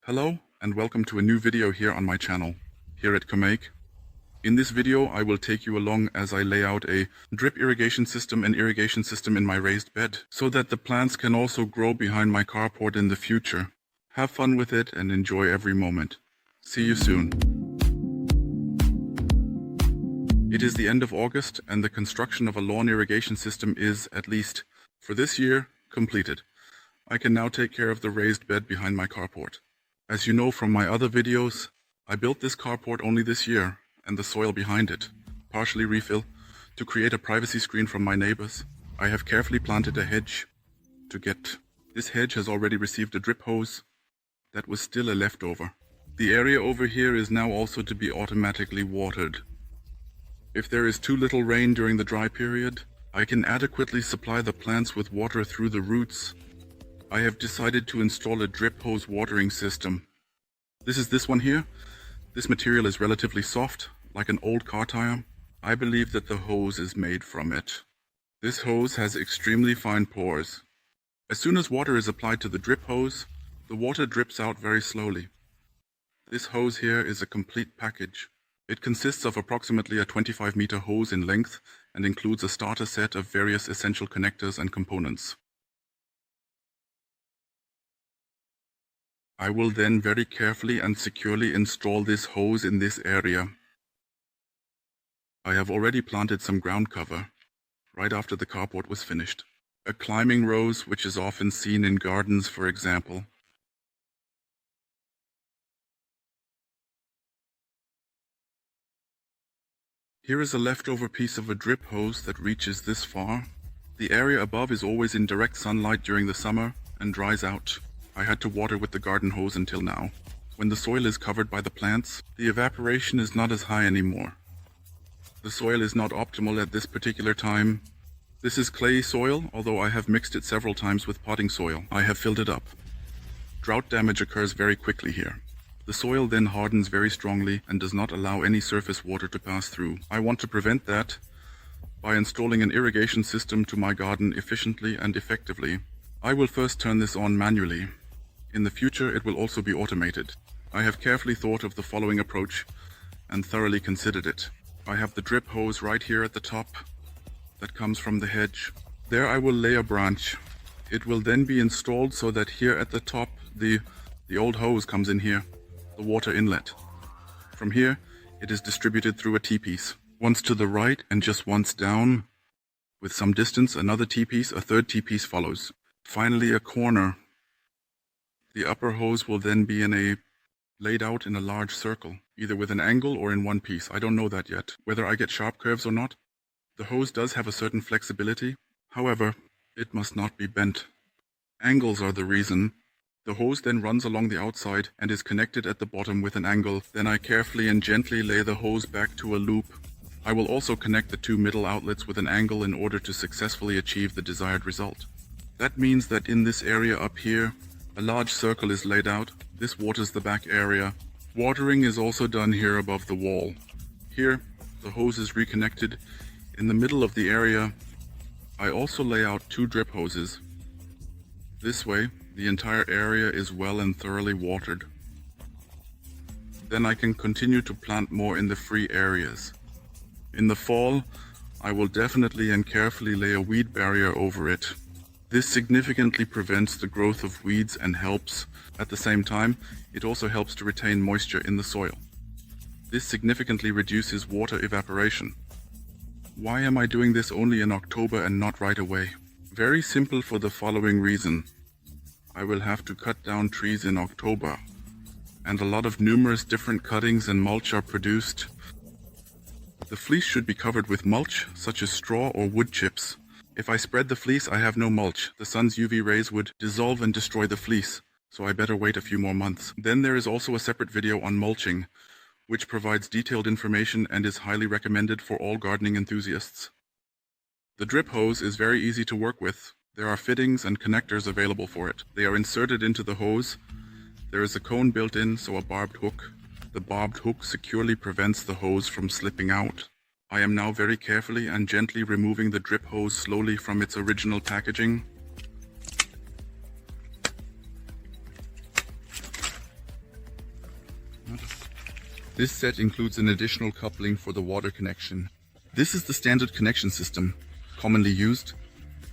Hello and welcome to a new video here on my channel, here at commaik. In this video I will take you along as I lay out a drip irrigation system and irrigation system in my raised bed, so that the plants can also grow behind my carport in the future. Have fun with it and enjoy every moment. See you soon. It is the end of August and the construction of a lawn irrigation system is, at least for this year, completed. I can now take care of the raised bed behind my carport. As you know from my other videos, I built this carport only this year, and the soil behind it, partially refill, to create a privacy screen from my neighbors. I have carefully planted a hedge to get. This hedge has already received a drip hose that was still a leftover. The area over here is now also to be automatically watered. If there is too little rain during the dry period, I can adequately supply the plants with water through the roots. I have decided to install a drip hose watering system. This is this one here. This material is relatively soft, like an old car tire. I believe that the hose is made from it. This hose has extremely fine pores. As soon as water is applied to the drip hose, the water drips out very slowly. This hose here is a complete package. It consists of approximately a 25-meter hose in length and includes a starter set of various essential connectors and components. I will then very carefully and securely install this hose in this area. I have already planted some ground cover, right after the carport was finished. A climbing rose, which is often seen in gardens, for example. Here is a leftover piece of a drip hose that reaches this far. The area above is always in direct sunlight during the summer and dries out. I had to water with the garden hose until now. When the soil is covered by the plants, the evaporation is not as high anymore. The soil is not optimal at this particular time. This is clay soil, although I have mixed it several times with potting soil. I have filled it up. Drought damage occurs very quickly here. The soil then hardens very strongly and does not allow any surface water to pass through. I want to prevent that by installing an irrigation system to my garden efficiently and effectively. I will first turn this on manually. In the future, it will also be automated. I have carefully thought of the following approach and thoroughly considered it. I have the drip hose right here at the top that comes from the hedge. There I will lay a branch. It will then be installed so that here at the top, the old hose comes in here, the water inlet. From here, it is distributed through a T-piece. Once to the right and just once down. With some distance, another T-piece, a third T-piece follows. Finally, a corner. The upper hose will then be laid out in a large circle, either with an angle or in one piece. I don't know that yet, whether I get sharp curves or not. The hose does have a certain flexibility. However, it must not be bent. Angles are the reason. The hose then runs along the outside and is connected at the bottom with an angle. Then I carefully and gently lay the hose back to a loop. I will also connect the two middle outlets with an angle in order to successfully achieve the desired result. That means that in this area up here, a large circle is laid out. This waters the back area. Watering is also done here above the wall. Here, the hose is reconnected. In the middle of the area, I also lay out two drip hoses. This way, the entire area is well and thoroughly watered. Then I can continue to plant more in the free areas. In the fall, I will definitely and carefully lay a weed barrier over it. This significantly prevents the growth of weeds and helps, at the same time, it also helps to retain moisture in the soil. This significantly reduces water evaporation. Why am I doing this only in October and not right away? Very simple, for the following reason. I will have to cut down trees in October, and a lot of numerous different cuttings and mulch are produced. The fleece should be covered with mulch, such as straw or wood chips. If I spread the fleece, I have no mulch. The sun's UV rays would dissolve and destroy the fleece, so I better wait a few more months. Then there is also a separate video on mulching, which provides detailed information and is highly recommended for all gardening enthusiasts. The drip hose is very easy to work with. There are fittings and connectors available for it. They are inserted into the hose. There is a cone built in, so a barbed hook. The barbed hook securely prevents the hose from slipping out. I am now very carefully and gently removing the drip hose slowly from its original packaging. This set includes an additional coupling for the water connection. This is the standard connection system, commonly used,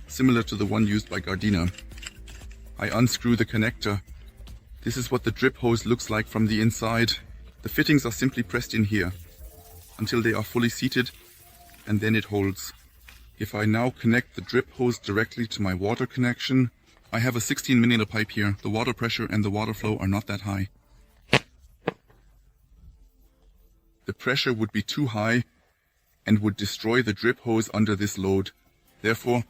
similar to the one used by Gardena. I unscrew the connector. This is what the drip hose looks like from the inside. The fittings are simply pressed in here until they are fully seated, and then it holds. If I now connect the drip hose directly to my water connection, I have a 16mm pipe here. The water pressure and the water flow are not that high. The pressure would be too high and would destroy the drip hose under this load. Therefore,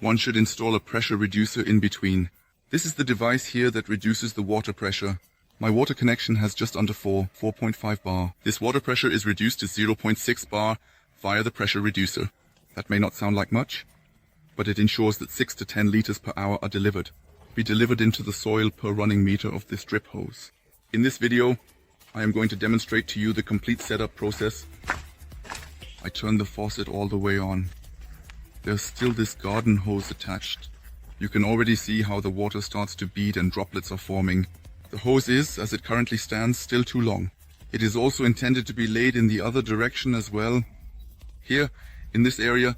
one should install a pressure reducer in between. This is the device here that reduces the water pressure. My water connection has just under 4.5 bar. This water pressure is reduced to 0.6 bar via the pressure reducer. That may not sound like much, but it ensures that 6 to 10 liters per hour are delivered into the soil per running meter of this drip hose. In this video, I am going to demonstrate to you the complete setup process. I turn the faucet all the way on. There's still this garden hose attached. You can already see how the water starts to bead and droplets are forming. The hose is, as it currently stands, still too long. It is also intended to be laid in the other direction as well. Here, in this area,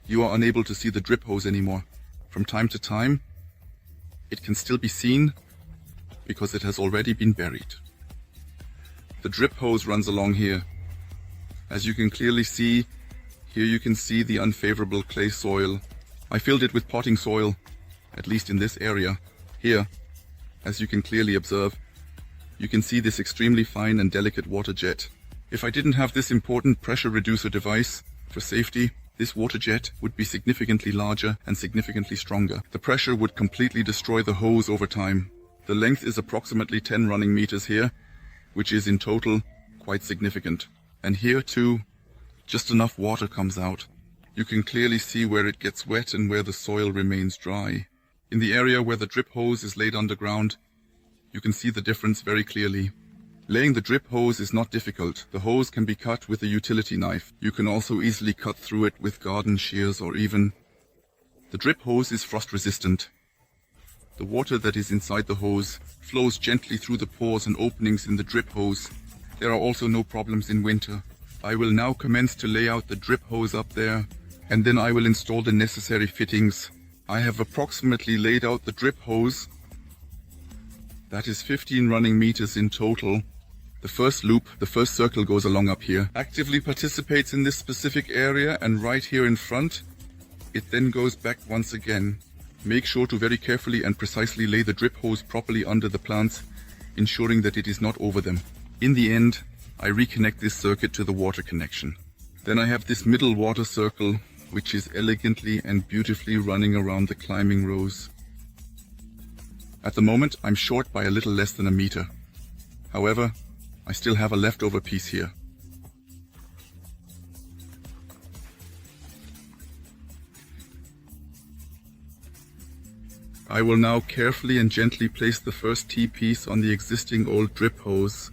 you are unable to see the drip hose anymore. From time to time, it can still be seen because it has already been buried. The drip hose runs along here. As you can clearly see, here you can see the unfavorable clay soil. I filled it with potting soil, at least in this area. Here, as you can clearly observe, you can see this extremely fine and delicate water jet. If I didn't have this important pressure reducer device for safety, this water jet would be significantly larger and significantly stronger. The pressure would completely destroy the hose over time. The length is approximately 10 running meters here, which is in total quite significant. And here too, just enough water comes out. You can clearly see where it gets wet and where the soil remains dry. In the area where the drip hose is laid underground, you can see the difference very clearly. Laying the drip hose is not difficult. The hose can be cut with a utility knife. You can also easily cut through it with garden shears or even... The drip hose is frost resistant. The water that is inside the hose flows gently through the pores and openings in the drip hose. There are also no problems in winter. I will now commence to lay out the drip hose up there, and then I will install the necessary fittings. I have approximately laid out the drip hose. That is 15 running meters in total. The first loop, the first circle goes along up here, actively participates in this specific area, and right here in front, it then goes back once again. Make sure to very carefully and precisely lay the drip hose properly under the plants, ensuring that it is not over them. In the end, I reconnect this circuit to the water connection. Then I have this middle water circle, which is elegantly and beautifully running around the climbing rows. At the moment, I'm short by a little less than a meter. However, I still have a leftover piece here. I will now carefully and gently place the first T-piece on the existing old drip hose.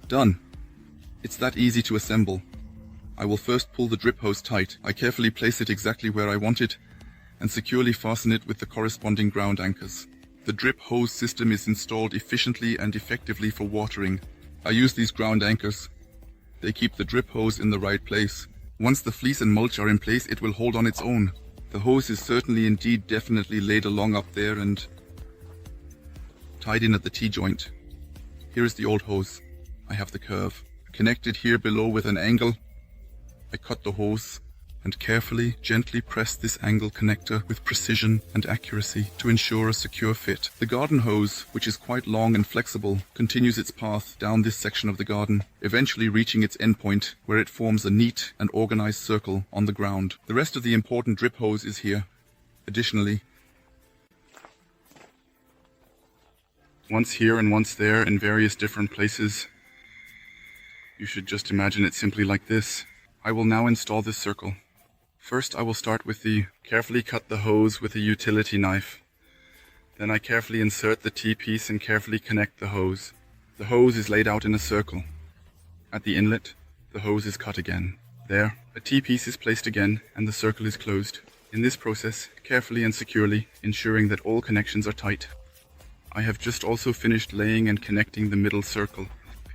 Done. It's that easy to assemble. I will first pull the drip hose tight. I carefully place it exactly where I want it and securely fasten it with the corresponding ground anchors. The drip hose system is installed efficiently and effectively for watering. I use these ground anchors. They keep the drip hose in the right place. Once the fleece and mulch are in place, it will hold on its own. The hose is certainly indeed definitely laid along up there and tied in at the T-joint. Here is the old hose. I have the curve. Connected here below with an angle, I cut the hose and carefully, gently press this angle connector with precision and accuracy to ensure a secure fit. The garden hose, which is quite long and flexible, continues its path down this section of the garden, eventually reaching its endpoint where it forms a neat and organized circle on the ground. The rest of the important drip hose is here. Additionally, once here and once there in various different places, you should just imagine it simply like this. I will now install this circle. First, I will start with carefully cut the hose with a utility knife. Then I carefully insert the T-piece and carefully connect the hose. The hose is laid out in a circle. At the inlet, the hose is cut again. There, a T-piece is placed again and the circle is closed. In this process, carefully and securely, ensuring that all connections are tight. I have just also finished laying and connecting the middle circle.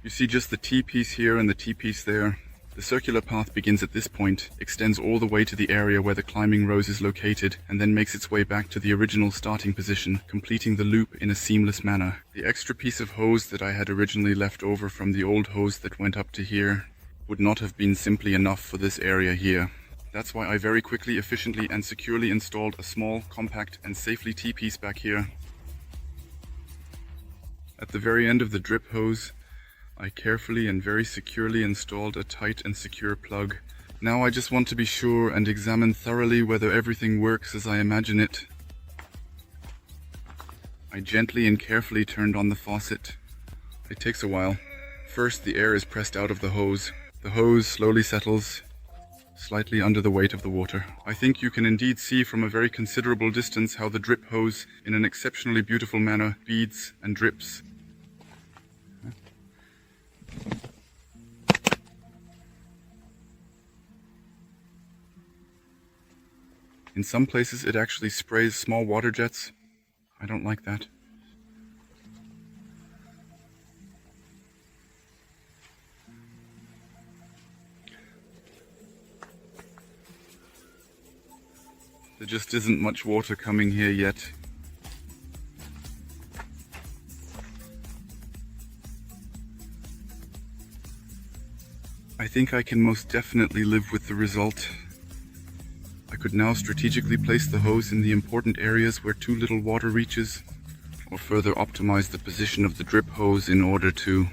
You see just the T-piece here and the T-piece there. The circular path begins at this point, extends all the way to the area where the climbing rose is located, and then makes its way back to the original starting position, completing the loop in a seamless manner. The extra piece of hose that I had originally left over from the old hose that went up to here would not have been simply enough for this area here. That's why I very quickly, efficiently and securely installed a small, compact and safely T-piece back here. At the very end of the drip hose, I carefully and very securely installed a tight and secure plug. Now I just want to be sure and examine thoroughly whether everything works as I imagine it. I gently and carefully turned on the faucet. It takes a while. First, the air is pressed out of the hose. The hose slowly settles, slightly under the weight of the water. I think you can indeed see from a very considerable distance how the drip hose, in an exceptionally beautiful manner, beads and drips. In some places it actually sprays small water jets. I don't like that. There just isn't much water coming here yet. I think I can most definitely live with the result. I could now strategically place the hose in the important areas where too little water reaches, or further optimize the position of the drip hose in order to...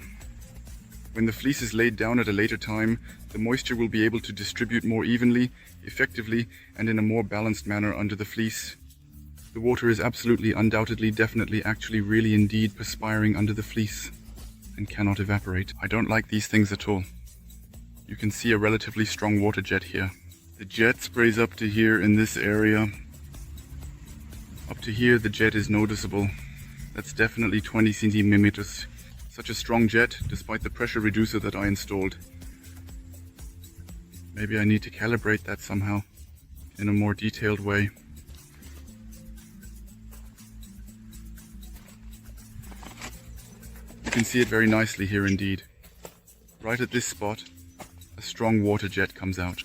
When the fleece is laid down at a later time, the moisture will be able to distribute more evenly, effectively, and in a more balanced manner under the fleece. The water is absolutely, undoubtedly, definitely, actually, really, indeed perspiring under the fleece, and cannot evaporate. I don't like these things at all. You can see a relatively strong water jet here. The jet sprays up to here in this area. Up to here the jet is noticeable. That's definitely 20 centimeters. Such a strong jet, despite the pressure reducer that I installed. Maybe I need to calibrate that somehow, in a more detailed way. You can see it very nicely here indeed. Right at this spot, a strong water jet comes out.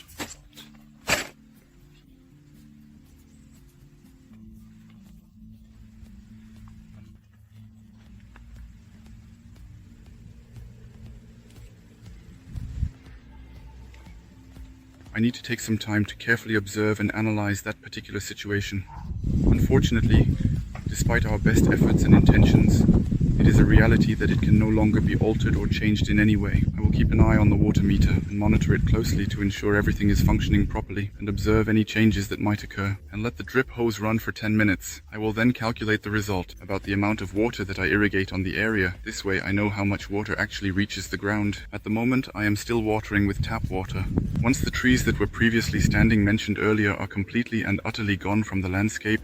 I need to take some time to carefully observe and analyze that particular situation. Unfortunately, despite our best efforts and intentions, it is a reality that it can no longer be altered or changed in any way. I will keep an eye on the water meter and monitor it closely to ensure everything is functioning properly and observe any changes that might occur, and let the drip hose run for 10 minutes. I will then calculate the result about the amount of water that I irrigate on the area. This way I know how much water actually reaches the ground. At the moment I am still watering with tap water. Once the trees that were previously standing mentioned earlier are completely and utterly gone from the landscape,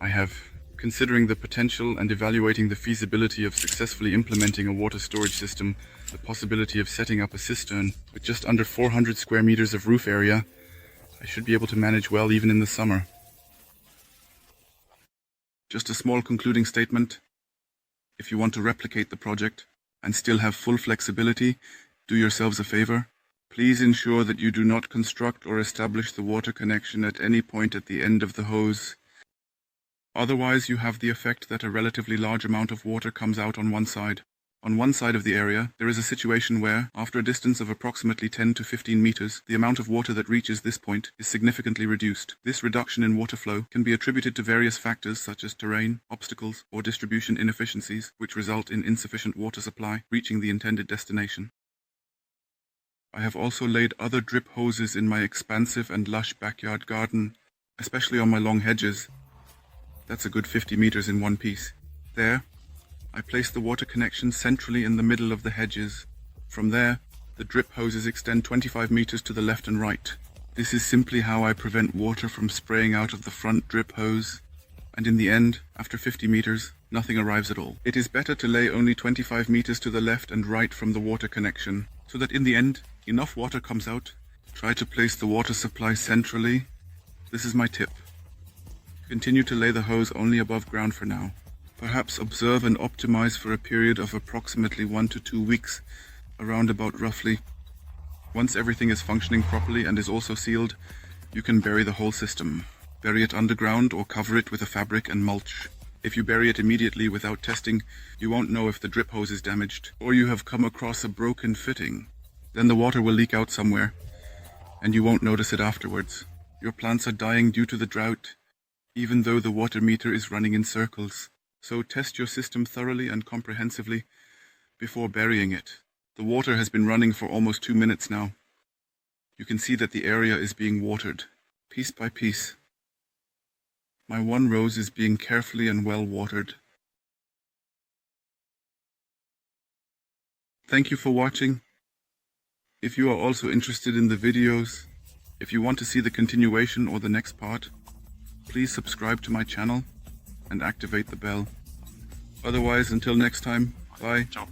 I have, considering the potential and evaluating the feasibility of successfully implementing a water storage system, the possibility of setting up a cistern with just under 400 square meters of roof area, I should be able to manage well even in the summer. Just a small concluding statement. If you want to replicate the project and still have full flexibility, do yourselves a favor. Please ensure that you do not construct or establish the water connection at any point at the end of the hose. Otherwise, you have the effect that a relatively large amount of water comes out on one side. On one side of the area, there is a situation where, after a distance of approximately 10 to 15 meters, the amount of water that reaches this point is significantly reduced. This reduction in water flow can be attributed to various factors such as terrain, obstacles, or distribution inefficiencies, which result in insufficient water supply reaching the intended destination. I have also laid other drip hoses in my expansive and lush backyard garden, especially on my long hedges. That's a good 50 meters in one piece. There, I place the water connection centrally in the middle of the hedges. From there, the drip hoses extend 25 meters to the left and right. This is simply how I prevent water from spraying out of the front drip hose, and in the end, after 50 meters, nothing arrives at all. It is better to lay only 25 meters to the left and right from the water connection, so that in the end, enough water comes out. Try to place the water supply centrally. This is my tip. Continue to lay the hose only above ground for now. Perhaps observe and optimize for a period of approximately 1 to 2 weeks, around about roughly. Once everything is functioning properly and is also sealed, you can bury the whole system. Bury it underground or cover it with a fabric and mulch. If you bury it immediately without testing, you won't know if the drip hose is damaged or you have come across a broken fitting. Then the water will leak out somewhere, and you won't notice it afterwards. Your plants are dying due to the drought, even though the water meter is running in circles. So test your system thoroughly and comprehensively before burying it. The water has been running for almost 2 minutes now. You can see that the area is being watered, piece by piece. My one rose is being carefully and well watered. Thank you for watching. If you are also interested in the videos, if you want to see the continuation or the next part, please subscribe to my channel and activate the bell. Otherwise, until next time, bye. Ciao.